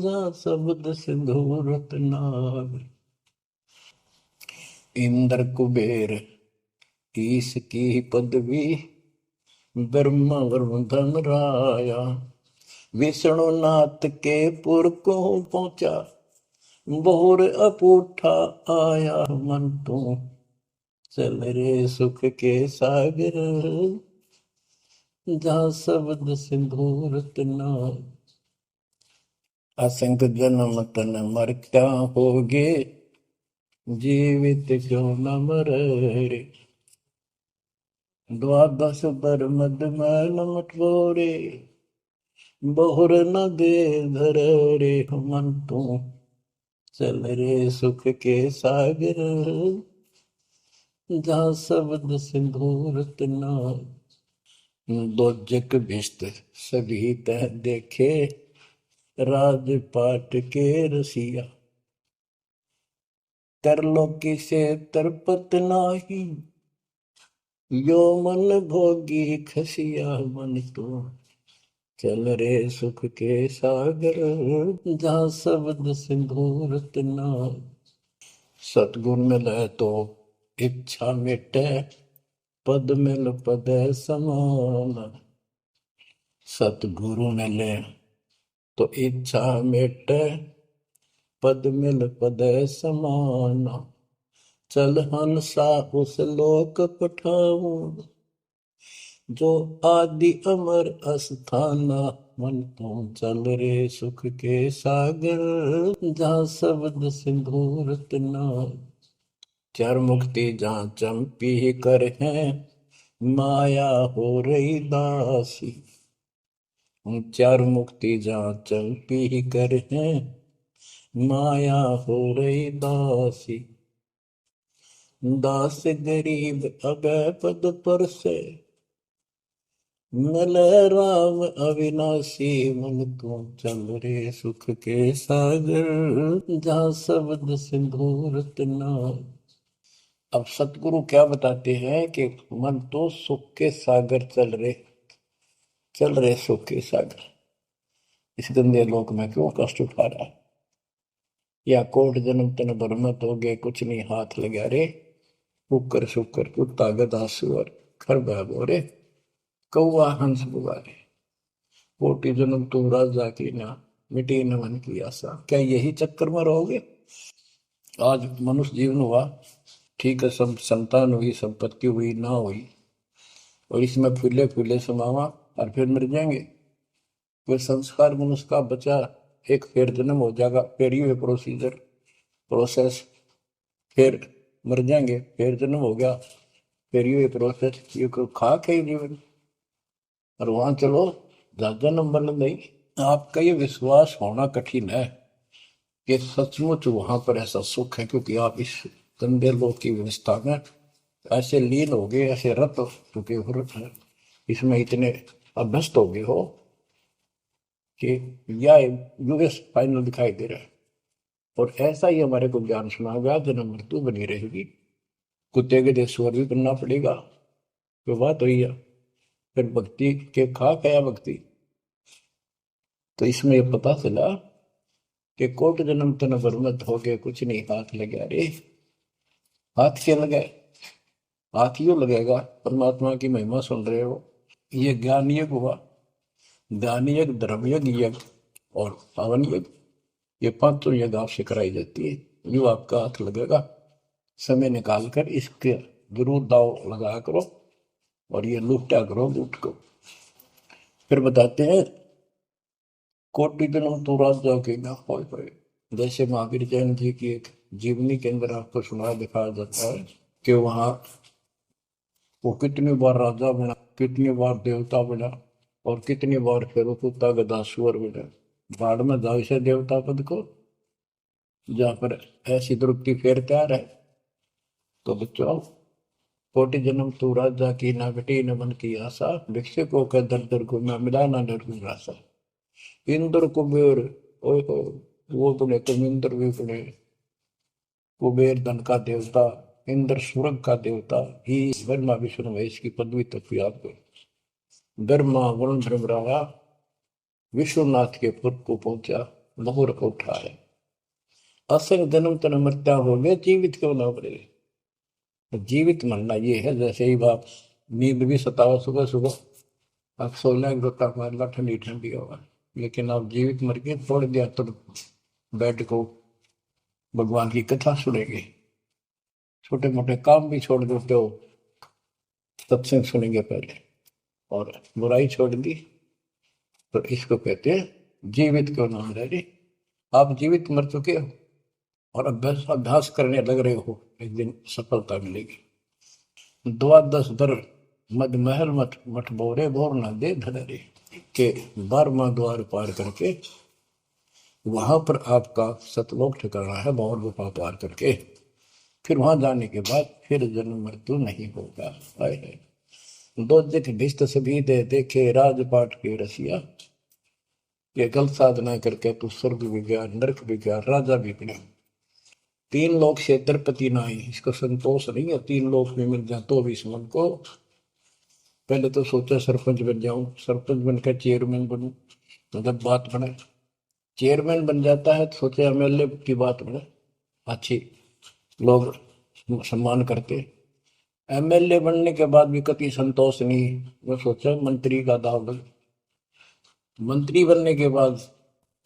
जा, शब्द सिंधु रत्नागर। इंद्र कुबेर ईश की पदवी, ब्रह्मा वरुण धन राया। विष्णु नाथ के पुर को पहुंचा, बोर अपूठा आया। मन तू चल रे सुख के सागर जा, शब्द सिंधु रत्नागर। असंख्य जन्म तन मरता होगे, जीवित क्यों न मरे रे। द्वादश बर मद मैल मटोरे, बहुर न दे धर रे। मन तू चल रे सुख के सागर जा, शब्द सिंधु रत्नागर। दोजक भिष्ट सभी तह देखे, राजपाट के रसिया। तरलोकी से तरपत नाही, यो मन भोगी खसिया। मन तो चल रे सुख के सागर जा, शब्द सिंधु रत्नागर। सतगुण मिले तो इच्छा मिटे, पद मिल पद समान। सतगुरु मिले तो इच्छा मिटे, पद मिल पद समान। चल हंसा उस लोक पठाऊं, जो आदि अमर अस्थाना। मन तू चल रे सुख के सागर जा, शब्द सिंधु रत्नागर। चार मुक्ति जहाँ चंपी कर है, माया हो रही दासी। चार मुक्ति जहाँ चंपी कर है, माया हो रही दासी। दास गरीब अगय पद पर से, मिले राम अविनाशी। मन तू चल रे सुख के सागर जा, शब्द सिंधु रत्नागर। अब सतगुरु क्या बताते हैं कि मन तो सुख के सागर चल रहे सुख के सागर। इस गंदे लोक में क्यों कष्ट उठा रहा है? या कोट जन्म तन बरमत हो गए, कुछ नहीं हाथ लगा रे। कुकर शुकर कुत्ता गधा सुअर खरबा बोरे, कौआ हंस बुगारे। कोटि जन्म तू राजा की ना, मिटी न मन की आशा। क्या यही चक्कर में रहोगे? आज मनुष्य जीवन हुआ, ठीक है, सब संतान हुई, संपत्ति हुई ना हुई, और इसमें फूले फूले समावा और फिर मर जाएंगे। कोई संस्कार मनुष्य का बचा, एक फिर जन्म हो जाएगा, फिर ये प्रोसीजर प्रोसेस, फिर मर जाएंगे, फिर जन्म हो गया, फिर ये प्रोसेस। ये खाक है जीवन। और वहां चलो जन्म बन नहीं। आपका ये विश्वास होना कठिन है कि सचमुच वहां पर ऐसा सुख है, क्योंकि आप इस गंदे लोक की व्यवस्था में ऐसे लीन हो गए, ऐसे रत हो चुके हो, इसमें इतने अभ्यस्त हो गए हो कि यह यूएस फाइनल दिखाई दे रहा है। और ऐसा ही हमारे को ज्ञान सुना गया, जन्म मृत्यु बनी रहेगी, कुत्ते के देशवर भी बनना पड़ेगा। तो बात हुई है, फिर भक्ति के खा गया भक्ति। तो इसमें यह पता चला कि कोट जन्म तन बरमत हो गए, कुछ नहीं हाथ लगे रे। हाथ क्या लगे? हाथ यूं लगेगा, परमात्मा की महिमा सुन रहे हो, ये ज्ञान यज्ञ हुआ। ज्ञान यज्ञ, धर्म यज्ञ, यज्ञ और पावन यज्ञ, ये पांचों यज्ञ आपसे कराई जाती है। यूं आपका हाथ लगेगा समय निकाल कर इसके जरूर दाव लगाया करो और ये लूटा करो लूट को। फिर बताते हैं कोटि जन्म तू राजा के ना होए होए। जैसे महावीर जैन जी की एक जीवनी के अंदर आपको सुना दिखाया जाता है कि वहां वो कितनी बार राजा बना, कितनी बार देवता बना और कितनी बार फिर वो कुत्ता गधा सुअर बना। बाढ़ में जाओ से देवता पद को, जहां पर ऐसी द्रुपति फेर तैयार है। तो बच्चों, कोटि जन्म तू राजा की ना बेटी न मन की आशा, भिक्षु को कह दर दर को ना मिला ना डर को रासा। इंद्र कुबेर, ओए हो, वो बने कमिंद्र भी बने। कुबेर धन का देवता, इंद्र स्वर्ग का देवता ही, ब्रह्मा विष्णु महेश की पदवी तक याद करो। ब्रह्मा वरुण धर्मरावा विश्वनाथ के पुर को पहुंचा, बहुर को उठाया। असंग जन्म तन मृत्या हो गए, जीवित क्यों ना मरे। तो जीवित मरना ये है, जैसे ही बाप नींद भी सताओ सुबह सुबह आप सो लेंगे तो तक मारना ठंडी ठंडी होगा, लेकिन आप जीवित मर के छोड़ दिया तो बेड को भगवान की कथा सुनेंगे, छोटे मोटे काम भी छोड़ देते हो, सत्संग सुनेंगे पहले, और बुराई छोड़ दी। तो इसको कहते हैं जीवित क्यों ना मरे। आप जीवित मर चुके हो और अभ्यास अभ्यास करने लग रहे हो, एक दिन सफलता मिलेगी। द्वादश दर मद महल मठ मठ बोरे बोर न दे धरे के 12वां द्वार पार करके वहां पर आपका सतलोक ठिकाना है, भौर गुफा पार करके फिर वहां जाने के बाद फिर जन्म मृत्यु नहीं होगा। दो दिख भिष्ट सभी दे देखे राजपाट के रसिया, ये गलत साधना करके तू स्वर्ग भी गया, नरक भी गया, राजा भी बना। तीन लोग से द्रपति नाई, इसको संतोष नहीं है, तीन लोग में मिल जाए तो भी इस मन को। पहले तो सोचा सरपंच बन जाऊं, सरपंच बनकर चेयरमैन बनूं, मतलब बात बने। चेयरमैन बन जाता है तो सोचे एमएलए की बात बने, अच्छी लोग सम्मान करते। एमएलए बनने के बाद भी कभी संतोष नहीं, मैं सोचा मंत्री का दाव लग। मंत्री बनने के बाद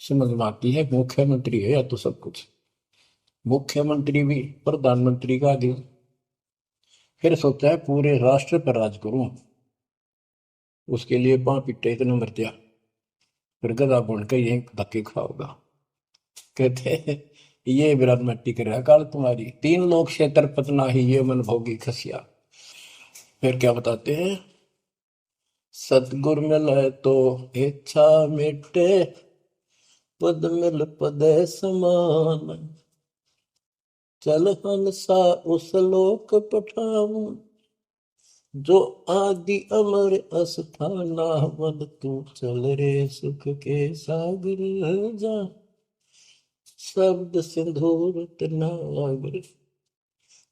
समझ में आती है मुख्यमंत्री है या तो सब कुछ, मुख्यमंत्री भी प्रधानमंत्री का आदि। फिर सोचा है पूरे राष्ट्र पर राज करूं, उसके लिए पां पिट्टे इतने मर दिया, फिर गधा बुन के यही धक्के खाओगा। कहते हैं ये विराट मट्टी कर रहा काल तुम्हारी, तीन लोग क्षेत्र पतना ही ये मन भोगी खसिया। फिर क्या बताते हैं, सतगुर मिले तो इच्छा मिटे, पद मिल पद समान, चल हंसा उस लोक पठाऊं, जो आदि अमर अस्थाना, मन तू चल रे सुख के सागर जा, शब्द सिंधुर नागर।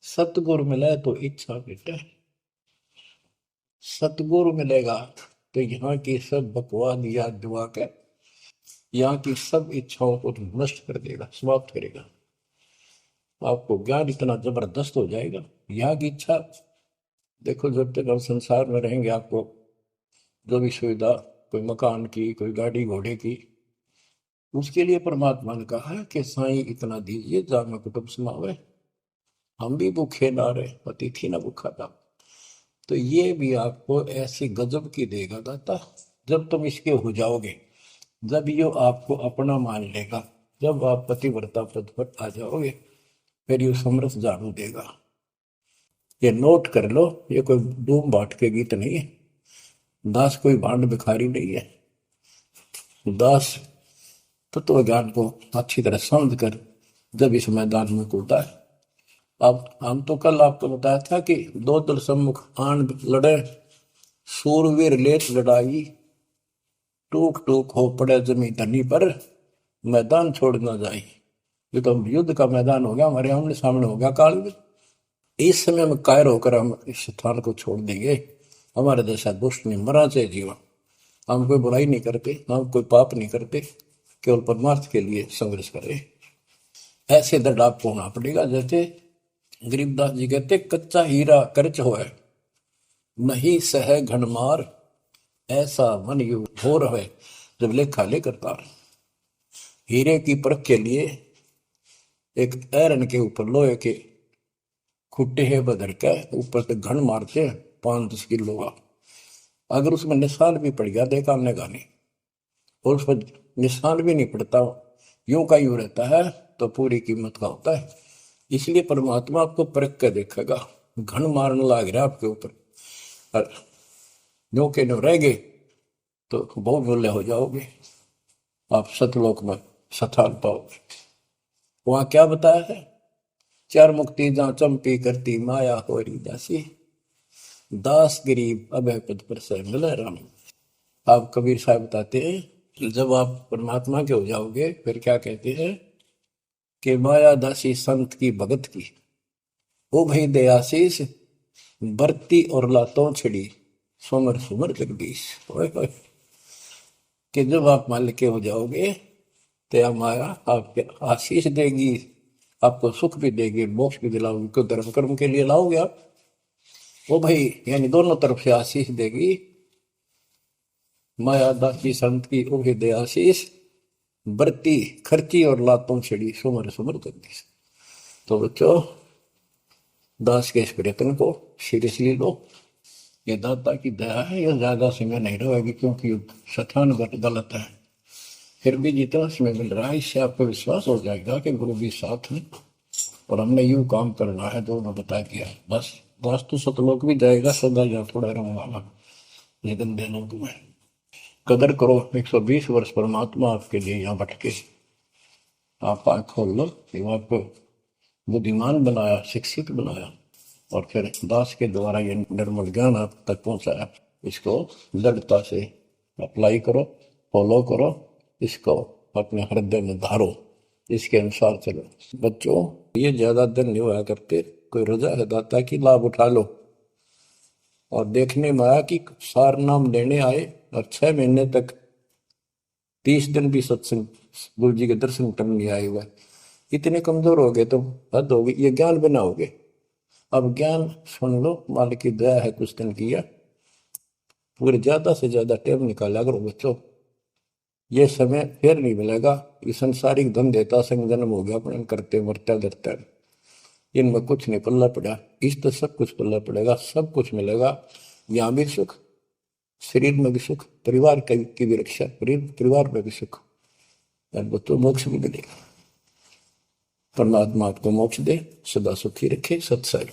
सतगुरु मिले तो इच्छा मिटे, सतगुरु मिलेगा तो यहाँ की सब बकवाद याद दुआ के यहाँ की सब इच्छाओं को नष्ट कर देगा, समाप्त करेगा। आपको ज्ञान इतना जबरदस्त हो जाएगा। यहाँ की इच्छा देखो, जब तक हम संसार में रहेंगे आपको जो भी सुविधा, कोई मकान की, कोई गाड़ी घोड़े की, उसके लिए परमात्मा ने कहा है कि साईं इतना दीजिए जामे कुटुंब समावे, हम भी भूखे ना रहे, अतिथि ना भूखा था। तो ये भी आपको ऐसी गजब की देगा दाता, जब तुम इसके हो जाओगे, जब ये आपको अपना मान लेगा, जब आप पतिव्रता पद पर आ जाओगे, फिर ये समरस झाड़ू देगा। ये नोट कर लो, ये कोई डूम बाट के गीत नहीं है, दास कोई भांड भिखारी नहीं है। दास तत्व ज्ञान को अच्छी तरह समझ कर जब इस मैदान में कूदा है। अब हम तो कल आपको बताया था कि दो दल सम्मुख आन लड़े, सूरवीर लेत लड़ाई, टूक टूक हो पड़े जमी धनी पर, मैदान छोड़ ना जाए। ये तो युद्ध का मैदान हो गया, हमारे आमने सामने हो गया काल में। इस समय में कायर होकर हम इस स्थान को छोड़ देंगे, हमारे जैसा दुष्ट नहीं मरा चाहे जीवन। हम कोई बुराई नहीं करते, हम कोई पाप नहीं करते, केवल परमार्थ के लिए संघर्ष करें। ऐसे दृढ़ आपको होना पड़ेगा। जैसे गरीबदास जी कहते, कच्चा हीरा करच होए, नहीं सह घनमार, ऐसा मन यू हो रहे जब लेखा लेकर तार। हीरे की परख के लिए एक ऐरन के ऊपर लोहे के खुट्टे है बदर के ऊपर से घन मारते 5-10 किलो का, अगर उसमें निशान भी पड़ गया देखा हमने गानी, और उस पर निशान भी नहीं पड़ता, यूं का यूं रहता है, तो पूरी कीमत का होता है। इसलिए परमात्मा आपको परख के देखेगा, घन मारने लग रहा आपके ऊपर, और यूं के नो रह गए तो बहुत मूल्य हो जाओगे, आप सतलोक में स्थान पाओगे। वहां क्या बताया है, चार मुक्ति जहां चंपी करती माया होरी दासी, दास गरीब अभय पद पर से मिले राम। आप कबीर साहब बताते हैं जब आप परमात्मा के हो जाओगे फिर क्या कहते हैं कि माया दासी संत की भगत की, ओ भाई दयाशीष बरती और लातों छड़ी सुमर सुमर जगदीश। कि जब आप मालिक के हो जाओगे तो माया आपके आशीष देगी, आपको सुख भी देगी, मोक्ष भी दिलाओगी, तो धर्म कर्म के लिए लाओगे आप, वो भाई यानी दोनों तरफ से आशीष देगी। माया दासी संत की ओ दे आशीष बरती खर्ची और लातों छड़ी सुमर सुमर जगदीश। तो बच्चों दास के इस प्रयत्न को सीरियसली लो, ये दाता की दया है, ये ज्यादा समय नहीं रहेगी क्योंकि स्थान गलत है, फिर भी जितना समय मिल रहा है इससे आपको विश्वास हो जाएगा कि गुरु भी साथ है और हमने यूं काम करना है, दोनों बता दिया। बस वास्तु सतलोक भी जाएगा सदा या थोड़ा रहूंगा, लेकिन देनों तुम्हें कदर करो। 120 वर्ष परमात्मा आपके लिए यहाँ भटके, आप आँख खोल लो, आपको बुद्धिमान बनाया, शिक्षित बनाया, और फिर दास के द्वारा ये निर्मल ज्ञान आप तक पहुंचाया। इसको दृढ़ता से अप्लाई करो, फॉलो करो, इसको अपने हृदय में धारो, इसके अनुसार चलो। बच्चों ये ज्यादा दिन नहीं हुआ करते, कोई रजा है दाता की, लाभ उठा लो। और देखने में आया कि सार नाम लेने आए और 6 महीने तक 30 दिन भी सत्संग गुरु जी के दर्शन करने नहीं आए हुए, इतने कमजोर हो गए तुम, हद हो गई, ये ज्ञान बनाओगे। अब ज्ञान सुन लो, मालिक की दया है, कुछ दिन किया, पूरे ज्यादा से ज्यादा टाइम निकाला करो बच्चों, ये समय फिर नहीं मिलेगा। ये संसारिक धन देता संग जन्म हो गया अपने करते मरता डरता, इनमें कुछ नहीं पल्ला पड़ा, इस तो सब कुछ पल्ला पड़ेगा, सब कुछ मिलेगा, यहाँ भी सुख, शरीर में भी सुख, परिवार की भी रक्षा, परिवार में भी सुख, बच्चों मोक्ष भी मिलेगा। परमात्मा आपको मोक्ष दे, सदा सुखी रखे। सत्संग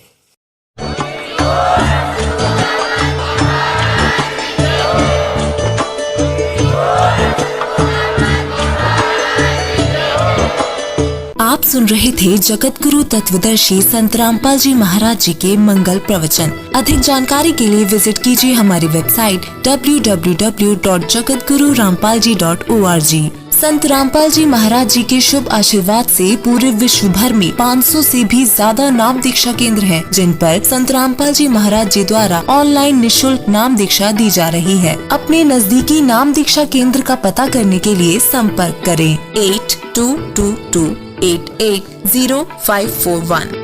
आप सुन रहे थे जगत गुरु तत्वदर्शी संत रामपाल जी महाराज जी के मंगल प्रवचन। अधिक जानकारी के लिए विजिट कीजिए हमारी वेबसाइट www.jagatgururampalji.org। संत रामपाल जी महाराज जी के शुभ आशीर्वाद से पूरे विश्व भर में 500 से भी ज्यादा नाम दीक्षा केंद्र हैं, जिन पर संत रामपाल जी महाराज जी द्वारा ऑनलाइन निशुल्क नाम दीक्षा दी जा रही है। अपने नजदीकी नाम दीक्षा केंद्र का पता करने के लिए संपर्क करें 8222880541।